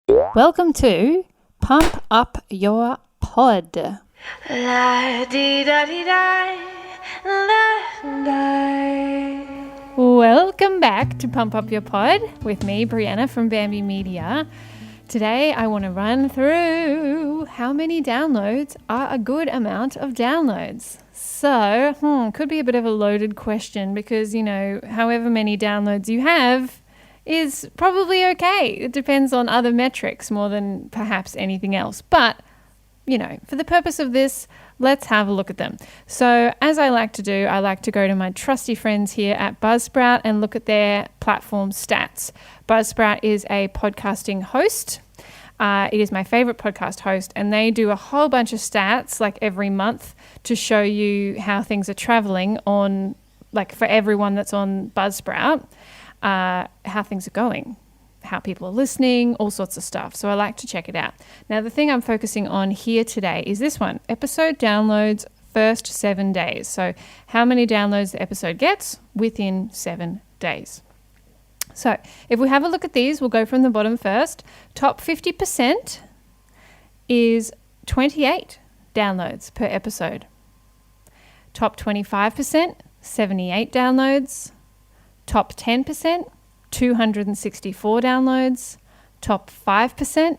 Welcome to Pump Up Your Pod. Welcome back to Pump Up Your Pod with me, Brianna from Bamby Media. Today I want to run through how many downloads are a good amount of downloads. So, could be a bit of a loaded question because, however many downloads you have is probably okay. It depends on other metrics more than perhaps anything else. But, for the purpose of this, let's have a look at them. So as I like to do, I like to go to my trusty friends here at Buzzsprout and look at their platform stats. Buzzsprout is a podcasting host. It is my favorite podcast host, and they do a whole bunch of stats like every month to show you how things are traveling on, like for everyone that's on Buzzsprout. How things are going, how people are listening, all sorts of stuff. So I like to check it out. Now, the thing I'm focusing on here today is this one, episode downloads first 7 days. So how many downloads the episode gets within 7 days. So if we have a look at these, we'll go from the bottom first. Top 50% is 28 downloads per episode. Top 25%, 78 downloads. Top 10%, 264 downloads. Top 5%,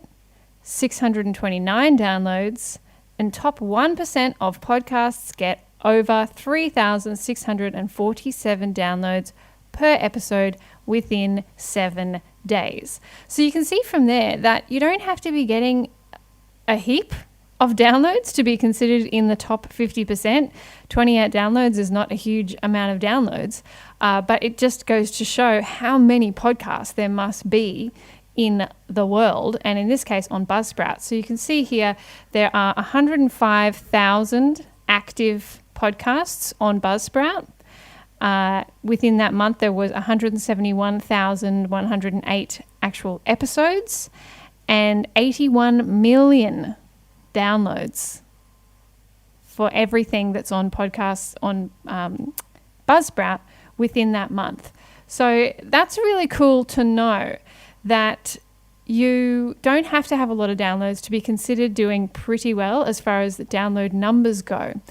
629 downloads. And top 1% of podcasts get over 3,647 downloads per episode within 7 days. So you can see from there that you don't have to be getting a heap of downloads to be considered in the top 50%. 28 downloads is not a huge amount of downloads, but it just goes to show how many podcasts there must be in the world, and in this case on Buzzsprout. So you can see here there are 105,000 active podcasts on Buzzsprout. Within that month there was 171,108 actual episodes and 81 million downloads for everything that's on podcasts on Buzzsprout within that month. So that's really cool to know that you don't have to have a lot of downloads to be considered doing pretty well as far as the download numbers go.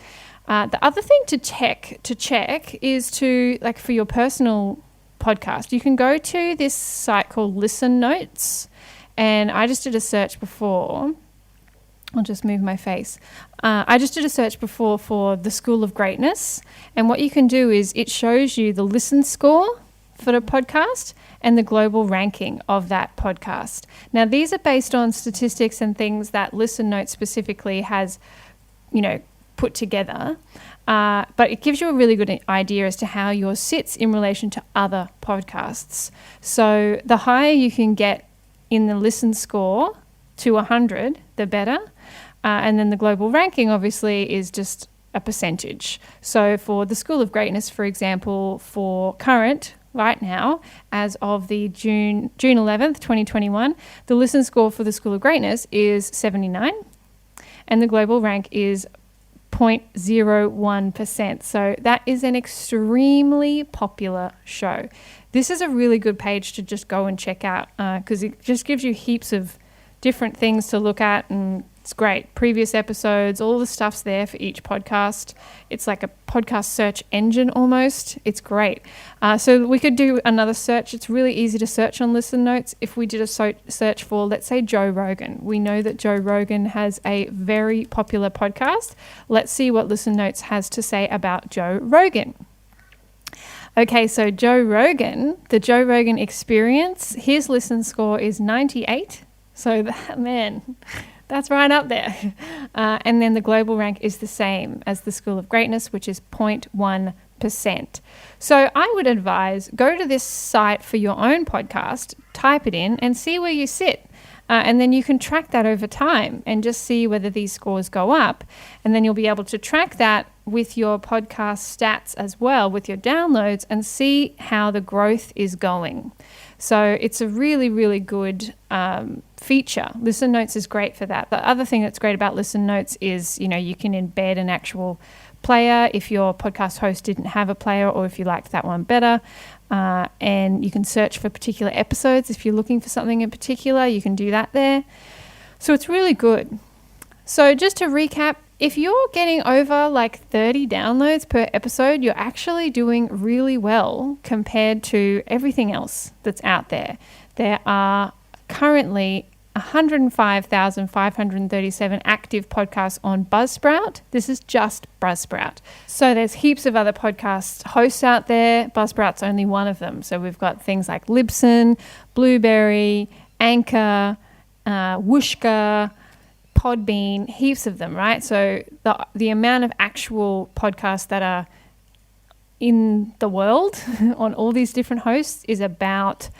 The other thing to check is to, like, for your personal podcast, you can go to this site called Listen Notes, and I just did a search before. I'll just move my face. I just did a search before for the School of Greatness, and what you can do is it shows you the listen score for the podcast and the global ranking of that podcast. Now, these are based on statistics and things that Listen Notes specifically has, put together, but it gives you a really good idea as to how yours sits in relation to other podcasts. So the higher you can get in the listen score to 100, the better. And then the global ranking obviously is just a percentage. So for the School of Greatness, for example, for current right now, as of the June 11th, 2021, the listen score for the School of Greatness is 79 and the global rank is 0.01%. So that is an extremely popular show. This is a really good page to just go and check out because it just gives you heaps of different things to look at, and it's great. Previous episodes, all the stuff's there for each podcast. It's like a podcast search engine almost. It's great. So we could do another search. It's really easy to search on Listen Notes. If we did a search for, let's say, Joe Rogan. We know that Joe Rogan has a very popular podcast. Let's see what Listen Notes has to say about Joe Rogan. Okay, so Joe Rogan, the Joe Rogan Experience, his listen score is 98. So that's right up there. And then the global rank is the same as the School of Greatness, which is 0.1%. So I would advise, go to this site for your own podcast, type it in and see where you sit. And then you can track that over time and just see whether these scores go up. And then you'll be able to track that with your podcast stats as well, with your downloads, and see how the growth is going. So it's a really, really good feature. Listen Notes is great for that. The other thing that's great about Listen Notes is, you can embed an actual player if your podcast host didn't have a player, or if you liked that one better. and you can search for particular episodes. If you're looking for something in particular, you can do that there. So it's really good. So just to recap, if you're getting over like 30 downloads per episode, you're actually doing really well compared to everything else that's out there. There are currently 105,537 active podcasts on Buzzsprout. This is just Buzzsprout. So there's heaps of other podcast hosts out there. Buzzsprout's only one of them. So we've got things like Libsyn, Blueberry, Anchor, Whooshka, Podbean, heaps of them, right? So the amount of actual podcasts that are in the world on all these different hosts is about,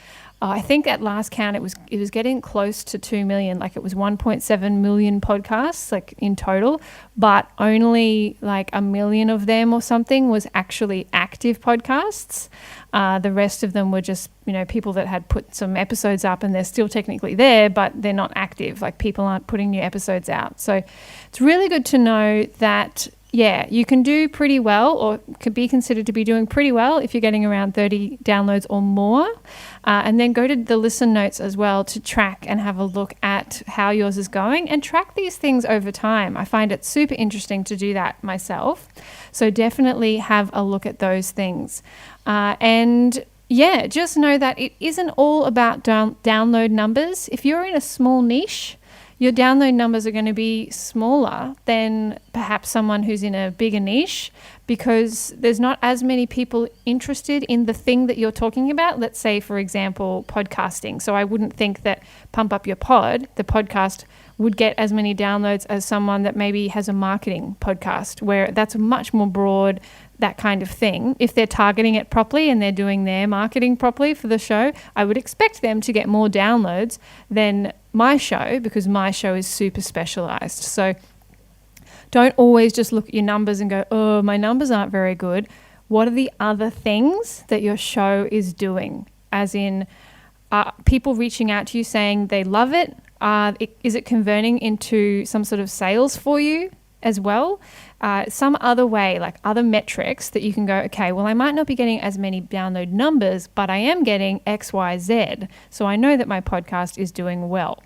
I think at last count it was getting close to 2 million, like it was 1.7 million podcasts like in total, but only like 1 million of them or something was actually active podcasts. The rest of them were just, people that had put some episodes up and they're still technically there, but they're not active. Like people aren't putting new episodes out. So it's really good to know that, you can do pretty well, or could be considered to be doing pretty well if you're getting around 30 downloads or more. And then go to the listen notes as well to track and have a look at how yours is going and track these things over time. I find it super interesting to do that myself. So definitely have a look at those things. Just know that it isn't all about download numbers. If you're in a small niche, your download numbers are going to be smaller than perhaps someone who's in a bigger niche, because there's not as many people interested in the thing that you're talking about. Let's say, for example, podcasting. So I wouldn't think that Pump Up Your Pod, the podcast, would get as many downloads as someone that maybe has a marketing podcast, where that's much more broad, that kind of thing. If they're targeting it properly and they're doing their marketing properly for the show, I would expect them to get more downloads than my show, because my show is super specialized. So don't always just look at your numbers and go, oh, my numbers aren't very good. What are the other things that your show is doing? As in, people reaching out to you saying they love it? Is it converting into some sort of sales for you as well? Some other way, like other metrics that you can go, okay, well, I might not be getting as many download numbers, but I am getting X, Y, Z. So I know that my podcast is doing well.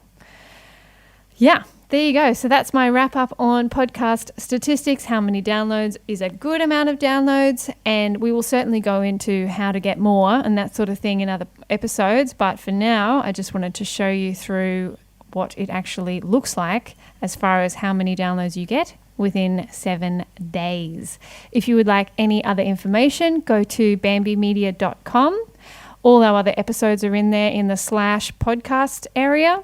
Yeah, there you go. So that's my wrap up on podcast statistics. How many downloads is a good amount of downloads? And we will certainly go into how to get more and that sort of thing in other episodes. But for now, I just wanted to show you through what it actually looks like as far as how many downloads you get within 7 days. If you would like any other information, go to bambymedia.com. All our other episodes are in there in the /podcast area.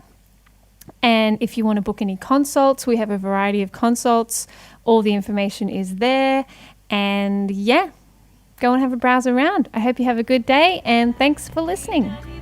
And if you want to book any consults, we have a variety of consults. All the information is there. And go and have a browse around. I hope you have a good day, and thanks for listening.